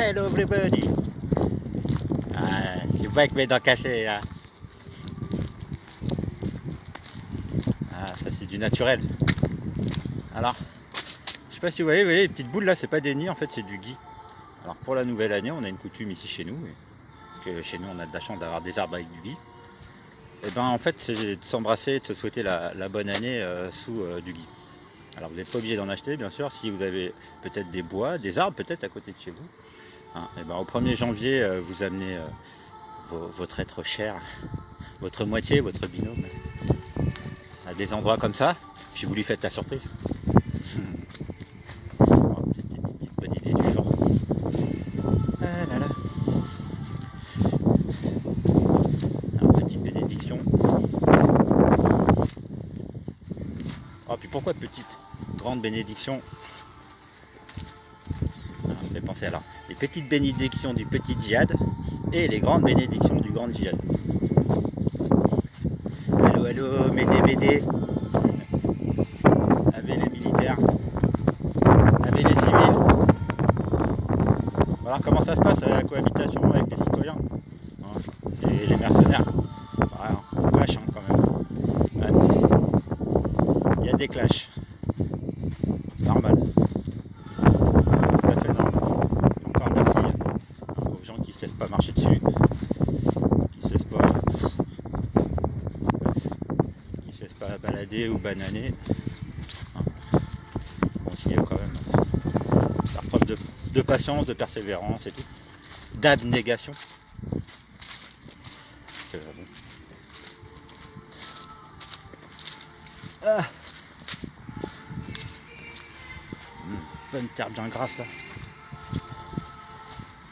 Hello everybody. C'est pas avec mes dents cassées. Hein. Ça c'est du naturel. Alors, je sais pas si vous voyez les petites boules là, c'est pas des nids, en fait c'est du gui. Alors pour la nouvelle année, on a une coutume ici chez nous, parce que chez nous on a de la chance d'avoir des arbres avec du gui. Et ben en fait c'est de s'embrasser, de se souhaiter la bonne année sous du gui. Alors vous n'êtes pas obligé d'en acheter bien sûr, si vous avez peut-être des bois, des arbres peut-être à côté de chez vous. Hein, et ben au 1er janvier, vous amenez votre être cher, votre moitié, votre binôme, à des endroits comme ça, puis vous lui faites la surprise. C'était une petite bonne idée du jour. Ah là là. Alors, petite bénédiction. Oh, puis pourquoi petite? Grande bénédiction. Ça me fait penser alors. Les petites bénédictions du petit djihad et les grandes bénédictions du grand djihad. Allô, allô, m'aider, m'aider. Avec les militaires, avec les civils. Voilà comment ça se passe la cohabitation avec les citoyens et les mercenaires. Voilà, on clash quand même. Il y a des clashs. Normal. Tout à fait normal. Encore merci aux gens qui se laissent pas marcher dessus, qui se laissent pas, balader ou bananer. Continuer quand même faire preuve de patience, de persévérance et tout, d'abnégation. Bon. Ah. Bonne terre bien grasse là.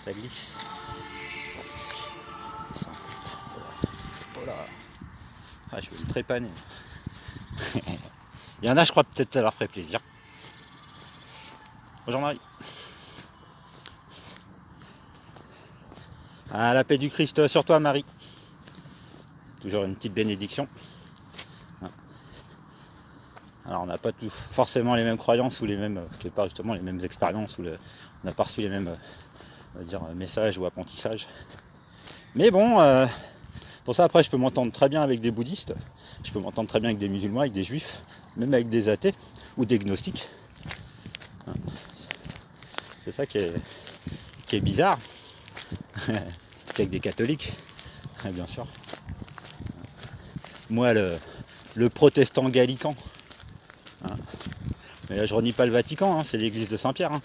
Ça glisse. Oh là. Ah, je vais me trépaner. Il y en a, je crois, peut-être ça leur ferait plaisir. Bonjour Marie. Ah, la paix du Christ sur toi Marie. Toujours une petite bénédiction. Alors on n'a pas forcément les mêmes croyances ou les mêmes, pas justement les mêmes expériences ou on n'a pas reçu les mêmes on va dire, messages ou apprentissages. Mais bon, pour ça après je peux m'entendre très bien avec des bouddhistes, je peux m'entendre très bien avec des musulmans, avec des juifs, même avec des athées ou des gnostiques. C'est ça qui est bizarre. Avec des catholiques, bien sûr. Moi le protestant gallican. Mais là je renie pas le Vatican, c'est l'église de Saint-Pierre,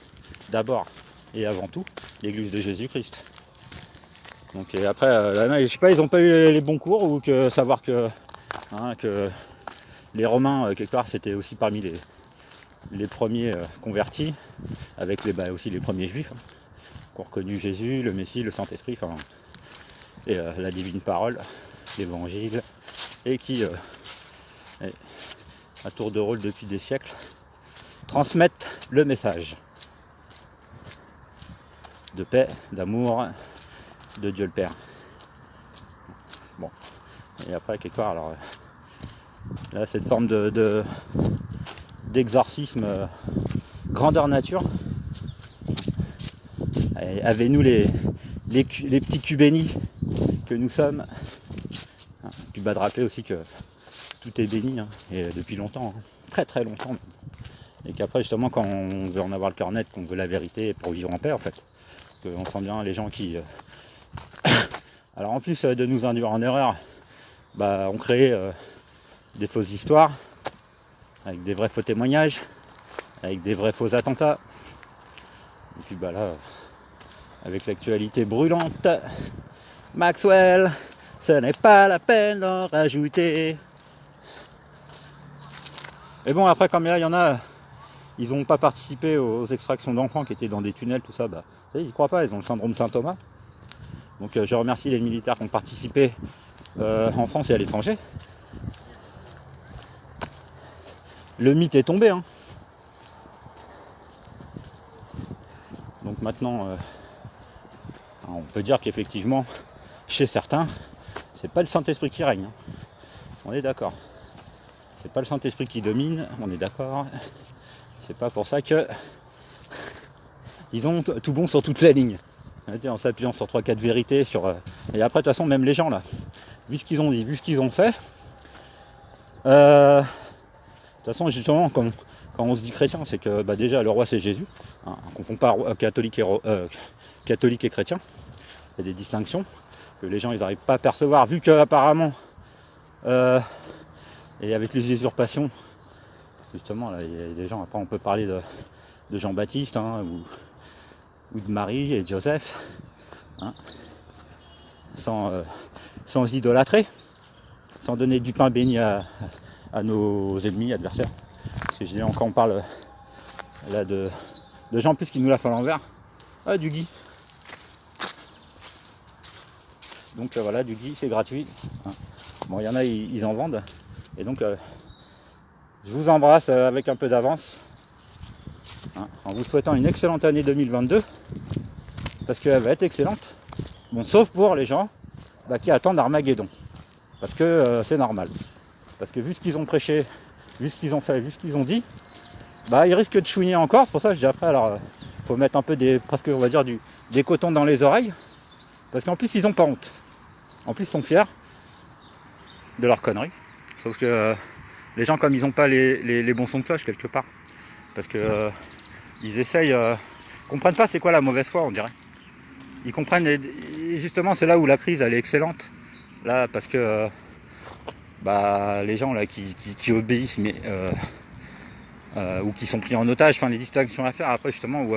d'abord et avant tout, l'église de Jésus-Christ. Donc et après, je sais pas, ils ont pas eu les bons cours ou que savoir que les Romains quelque part c'était aussi parmi les premiers convertis, avec aussi les premiers juifs qui ont reconnu Jésus, le Messie, le Saint-Esprit, et la divine parole, l'évangile, et qui à tour de rôle depuis des siècles transmettent le message de paix, d'amour, de Dieu le Père. Bon, et après quelque part, alors là cette forme d'exorcisme grandeur nature. Avez-nous les petits culs bénis que nous sommes. Puis de rappeler aussi que tout est béni, et depuis longtemps, très très longtemps. Et qu'après justement quand on veut en avoir le cœur net, qu'on veut la vérité pour vivre en paix en fait, on sent bien les gens qui alors en plus de nous induire en erreur, on crée des fausses histoires avec des vrais faux témoignages, avec des vrais faux attentats, et puis là avec l'actualité brûlante, Maxwell, ce n'est pas la peine d'en rajouter. Et bon après comme là il y en a, ils n'ont pas participé aux extractions d'enfants qui étaient dans des tunnels, tout ça, ils n'y croient pas, ils ont le syndrome Saint-Thomas. Donc je remercie les militaires qui ont participé en France et à l'étranger. Le mythe est tombé. Donc maintenant, on peut dire qu'effectivement, chez certains, c'est pas le Saint-Esprit qui règne. On est d'accord. C'est pas le Saint-Esprit qui domine, on est d'accord. C'est pas pour ça que ils ont tout bon sur toute la ligne. en s'appuyant sur 3-4 vérités, et après de toute façon même les gens là, vu ce qu'ils ont dit, vu ce qu'ils ont fait, de toute façon justement quand on se dit chrétien, c'est que déjà le roi c'est Jésus, hein, on ne confond pas catholique et chrétien, il y a des distinctions que les gens ils n'arrivent pas à percevoir, vu qu'apparemment et avec les usurpations, justement là il y a des gens, après on peut parler de Jean-Baptiste, hein, ou de Marie et de Joseph, hein, sans idolâtrer, sans donner du pain béni à nos ennemis, adversaires. Parce que je dis encore, on parle là de gens plus qui nous la font à l'envers. Ah, du gui. Donc voilà, du gui, c'est gratuit. Hein. Bon, il y en a, ils en vendent. Et donc, je vous embrasse avec un peu d'avance. Hein, en vous souhaitant une excellente année 2022. Parce qu'elle va être excellente. Bon, sauf pour les gens qui attendent Armageddon. Parce que c'est normal. Parce que vu ce qu'ils ont prêché, vu ce qu'ils ont fait, vu ce qu'ils ont dit, ils risquent de chouiner encore. C'est pour ça que je dis après, alors faut mettre un peu presque on va dire des cotons dans les oreilles. Parce qu'en plus ils ont pas honte. En plus ils sont fiers de leurs conneries. Sauf que les gens comme ils n'ont pas les bons sons de cloche quelque part. Parce que ils essayent, comprennent pas c'est quoi la mauvaise foi on dirait. Ils comprennent, et justement c'est là où la crise elle est excellente. Là parce que les gens là qui obéissent mais ou qui sont pris en otage, enfin les distinctions à faire après justement où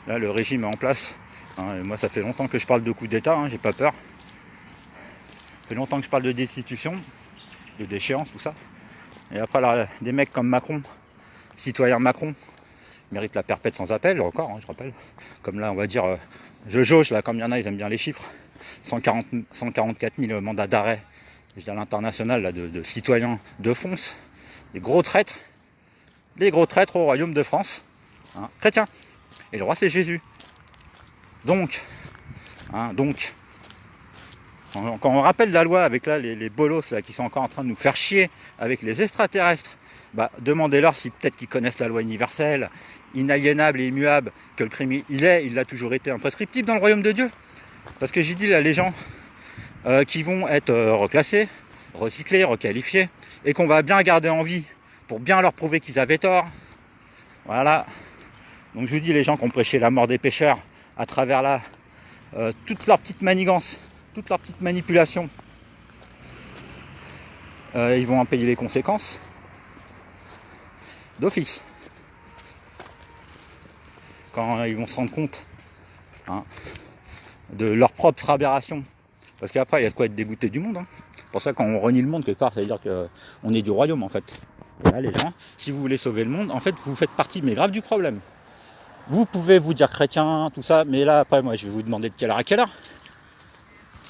là le régime est en place. Hein, et moi ça fait longtemps que je parle de coup d'état, hein, j'ai pas peur. Ça fait longtemps que je parle de destitution, de déchéance, tout ça. Et après là, des mecs comme Macron, citoyen Macron, méritent la perpète sans appel, encore, hein, je rappelle. Comme là on va dire, je jauge là, comme il y en a, ils aiment bien les chiffres. 144 000 mandats d'arrêt, je dis à l'international là, de citoyens de fonce, des gros traîtres, les gros traîtres au royaume de France, hein, chrétiens. Et le roi c'est Jésus. Donc, quand on rappelle la loi avec là, les bolos là, qui sont encore en train de nous faire chier avec les extraterrestres, demandez-leur si peut-être qu'ils connaissent la loi universelle, inaliénable et immuable, que le crime il l'a toujours été imprescriptible dans le royaume de Dieu. Parce que j'ai dit là, les gens qui vont être reclassés, recyclés, requalifiés, et qu'on va bien garder en vie pour bien leur prouver qu'ils avaient tort. Voilà. Donc je vous dis, les gens qui ont prêché la mort des pécheurs à travers là, toutes leurs petites manigances, toutes leurs petites manipulations, ils vont en payer les conséquences d'office. Quand ils vont se rendre compte, hein, de leur propre aberration. Parce qu'après, il y a de quoi être dégoûté du monde. Hein. C'est pour ça que quand on renie le monde, quelque part, ça veut dire qu'on est du royaume, en fait. Et là, les gens, si vous voulez sauver le monde, en fait, vous faites partie, mais grave, du problème. Vous pouvez vous dire chrétien, tout ça, mais là, après, moi, je vais vous demander de quelle heure à quelle heure.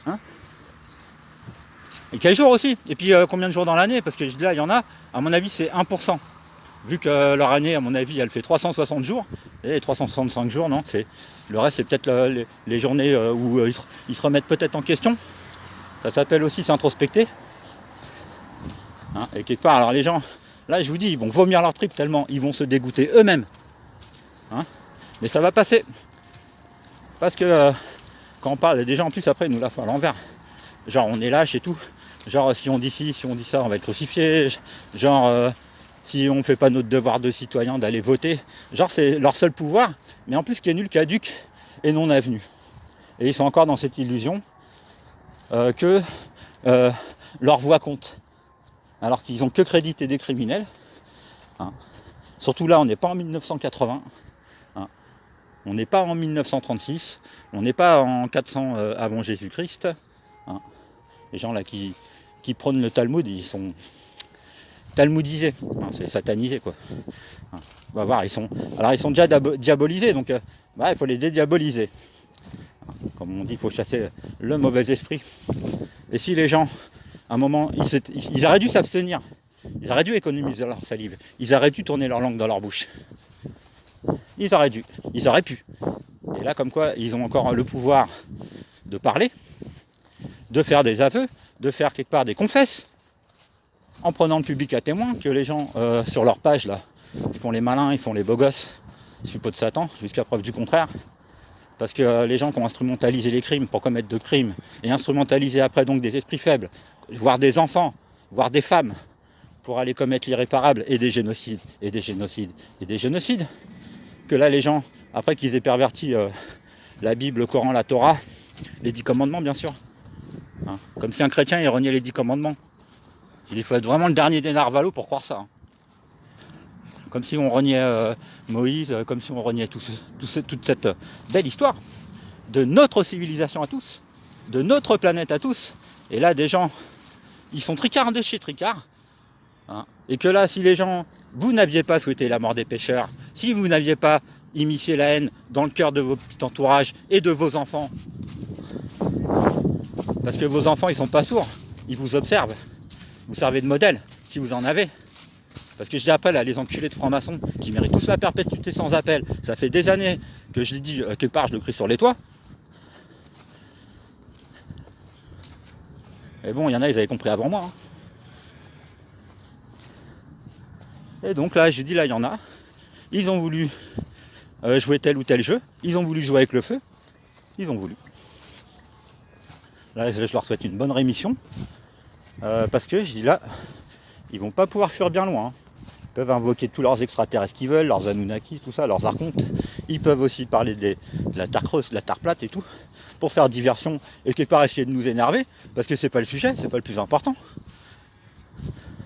Hein? Et quel jour aussi. Et puis, combien de jours dans l'année. Parce que là, il y en a, à mon avis, c'est 1%. Vu que leur année, à mon avis, elle fait 360 jours. Et 365 jours, non, le reste, c'est peut-être les journées où ils se remettent peut-être en question. Ça s'appelle aussi s'introspecter. Hein, et quelque part, alors les gens, là, je vous dis, ils vont vomir leur trip tellement ils vont se dégoûter eux-mêmes. Hein, mais ça va passer. Parce que quand on parle des gens en plus, après, ils nous la font à l'envers. Genre, on est lâche et tout. Genre, si on dit ci, si on dit ça, on va être crucifié. Genre... si on ne fait pas notre devoir de citoyen d'aller voter, genre c'est leur seul pouvoir, mais en plus qui est nul, caduc et non avenu. Et ils sont encore dans cette illusion que leur voix compte, alors qu'ils ont que crédité des criminels. Hein. Surtout là, on n'est pas en 1980, hein. On n'est pas en 1936, on n'est pas en 400 avant Jésus-Christ. Hein. Les gens là qui prônent le Talmud, ils sont talmudisés, hein, c'est satanisé quoi. Hein. On va voir, ils sont déjà diabolisés, donc il faut les dédiaboliser. Hein. Comme on dit, il faut chasser le mauvais esprit. Et si les gens, à un moment, ils auraient dû s'abstenir, ils auraient dû économiser leur salive, ils auraient dû tourner leur langue dans leur bouche. Ils auraient pu. Et là, comme quoi, ils ont encore le pouvoir de parler, de faire des aveux, de faire quelque part des confesses, en prenant le public à témoin, que les gens sur leur page là, ils font les malins, ils font les beaux gosses, suppôts de Satan, jusqu'à preuve du contraire. Parce que les gens qui ont instrumentalisé les crimes pour commettre de crimes, et instrumentalisé après donc des esprits faibles, voire des enfants, voire des femmes, pour aller commettre l'irréparable, et des génocides, et des génocides, et des génocides, que là les gens, après qu'ils aient perverti la Bible, le Coran, la Torah, les 10 commandements bien sûr, hein, comme si un chrétien il reniait les 10 commandements. Il faut être vraiment le dernier des narvalos pour croire ça. Hein. Comme si on reniait Moïse, comme si on reniait toute cette belle histoire de notre civilisation à tous, de notre planète à tous. Et là, des gens, ils sont tricards de chez tricards. Hein, et que là, si les gens, vous n'aviez pas souhaité la mort des pêcheurs, si vous n'aviez pas immiscé la haine dans le cœur de vos petits entourages et de vos enfants, parce que vos enfants, ils sont pas sourds, ils vous observent, vous servez de modèle, si vous en avez. Parce que je dis après là, les enculés de francs-maçons qui méritent tous la perpétuité sans appel, ça fait des années que je l'ai dit, quelque part je le crie sur les toits. Et bon, il y en a, ils avaient compris avant moi. Hein. Et donc là, j'ai dit là, il y en a. Ils ont voulu jouer tel ou tel jeu. Ils ont voulu jouer avec le feu. Ils ont voulu. Là, je leur souhaite une bonne rémission. Parce que, je dis là, ils vont pas pouvoir fuir bien loin. Hein. Ils peuvent invoquer tous leurs extraterrestres qu'ils veulent, leurs Anunnaki, tout ça, leurs archontes. Ils peuvent aussi parler de la Terre creuse, de la Terre plate et tout, pour faire diversion et quelque part essayer de nous énerver, parce que c'est pas le sujet, c'est pas le plus important.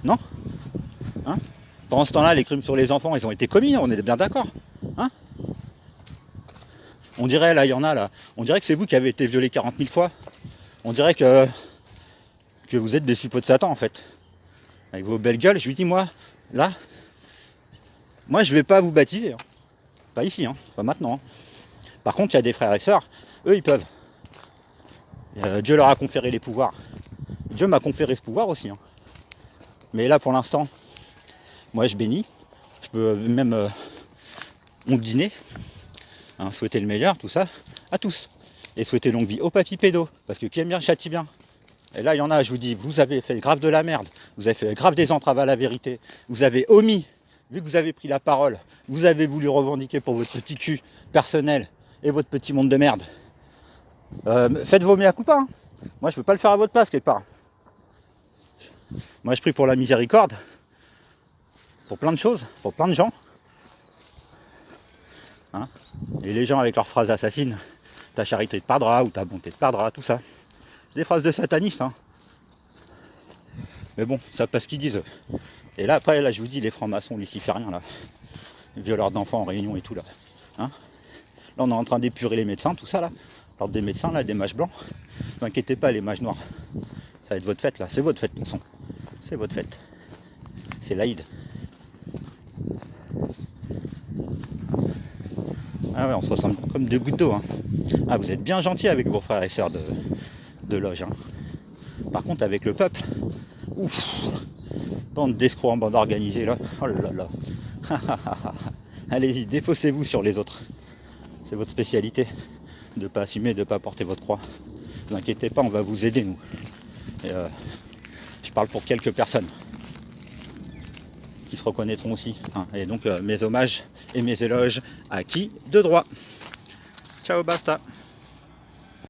Non, hein? Pendant ce temps-là, les crimes sur les enfants, ils ont été commis, on est bien d'accord. Hein? On dirait, là, il y en a, là, on dirait que c'est vous qui avez été violé 40 000 fois. On dirait que vous êtes des suppôts de Satan, en fait. Avec vos belles gueules, je lui dis, moi, là, moi, je vais pas vous baptiser. Hein. Pas ici, hein, pas maintenant. Hein. Par contre, il y a des frères et sœurs, eux, ils peuvent. Dieu leur a conféré les pouvoirs. Dieu m'a conféré ce pouvoir aussi. Hein. Mais là, pour l'instant, moi, je bénis. Je peux même mon dîner, hein, souhaiter le meilleur, tout ça, à tous. Et souhaiter longue vie au papy pédo. Parce que qui aime bien, châtie bien. Et là, il y en a, je vous dis, vous avez fait grave de la merde. Vous avez fait grave des entraves à la vérité. Vous avez omis, vu que vous avez pris la parole, vous avez voulu revendiquer pour votre petit cul personnel et votre petit monde de merde. Faites vos mea culpa. Hein. Moi, je peux pas le faire à votre place, quelque part. Moi, je prie pour la miséricorde. Pour plein de choses, pour plein de gens. Hein, et les gens avec leurs phrases assassines, ta charité te perdra ou ta bonté te perdra, tout ça. Des phrases de satanistes. Hein. Mais bon, ça passe ce qu'ils disent. Et là, après, là, je vous dis, les francs-maçons lucifériens, là, les violeurs d'enfants en réunion et tout, là. Hein, là, on est en train d'épurer les médecins, tout ça, là. Alors, des médecins, là, des mages blancs. Ne vous inquiétez pas, les mages noirs. Ça va être votre fête, là. C'est votre fête, de toute façon. C'est votre fête. C'est l'Aïd. Ah ouais, on se ressemble comme deux gouttes d'eau. Hein. Ah, vous êtes bien gentils avec vos frères et sœurs de loge. Hein. Par contre, avec le peuple, ouf, bande d'escrocs en bande organisée là. Oh là là. Allez-y, défaussez-vous sur les autres. C'est votre spécialité. De ne pas assumer, de ne pas porter votre croix. Ne vous inquiétez pas, on va vous aider, nous. Et, je parle pour quelques personnes qui se reconnaîtront aussi. Hein. Et donc, mes hommages et mes éloges à qui de droit. Ciao, basta.